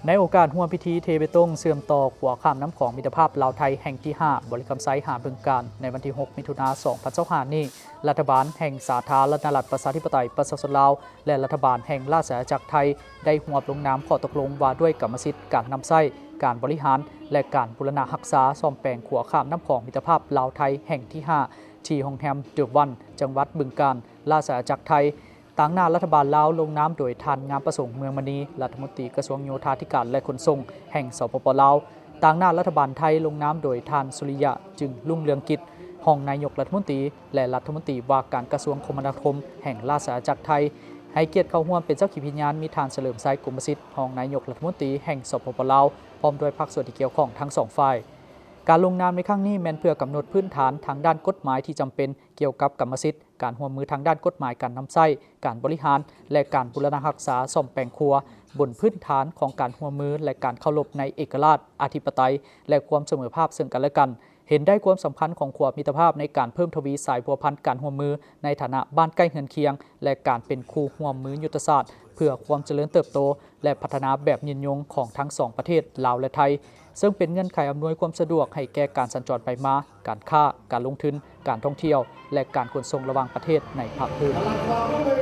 ในโอกาสร่วมพิธีเทเบตงเสื่อมต่อขัวข้ามน้ำของมิตรภาพลาวไทยแห่งที่ 5 บริกรรมไซหาบึงการในวันที่ 6 มิถุนายน 2025 นี้รัฐบาลแห่งสาธารณรัฐประชาธิปไตยประชาชนลาวและรัฐบาลแห่งราชอาณาจักรไทยได้ร่วมลงนามข้อตกลงว่าด้วยกรรมสิทธิ์การนำไส้การบริหารและการบูรณะรักษาซ่อมแปลงขัวข้ามน้ำของมิตรภาพลาวไทยแห่งที่ 5 ที่โรงแรมเดอะวันจังหวัดบึงกาฬราชอาณาจักรไทยต่างหน้ารัฐบาลลาวลงน้ำโดยท่านงามประสงค์เมืองมณีรัฐมนตรีกระทรวงโยธาธิการและขนส่งแห่งสปป.ลาวต่างหน้ารัฐบาลไทยลงน้ำโดยท่านสุริยะจึงรุ่งเรืองกิจรองนายกรัฐมนตรีและรัฐมนตรีว่าการกระทรวงคมนาคมแห่งราชอาณาจักรไทยให้เกียรติเข้าร่วมเป็นเจ้าขีพยานมีท่านเฉลิมไซกรมสิทธิ์รองนายกรัฐมนตรีแห่งสปป.ลาวพร้อมด้วยภาคส่วนที่เกี่ยวข้องทั้งสองฝ่ายการลงนามในครั้งนี้แม้นเพื่อกำหนดพื้นฐานทางด้านกฎหมายที่จำเป็นเกี่ยวกับกรรมสิทธิ์การร่วมมือทางด้านกฎหมายการนำไส้การบริหารและการบูรณะรักษาซ่อมแปลงครัวบนพื้นฐานของการร่วมมือและการเคารพในเอกราชอธิปไตยและความเสมอภาคซึ่งกันและกันเห็นได้ความสำคัญของขัวมิตรภาพในการเพิ่มทวีสายพัวพันการร่วมมือในฐานะบ้านใกล้เฮือนเคียงและการเป็นคู่ร่วมมือยุทธศาสตร์เพื่อความเจริญเติบโตและพัฒนาแบบยืนยงของทั้งสองประเทศลาวและไทยซึ่งเป็นเงื่อนไขอำนวยความสะดวกให้แก่การสัญจรไปมาการค้าการลงทุนการท่องเที่ยวและการขนส่งระหว่างประเทศในภาคพื้น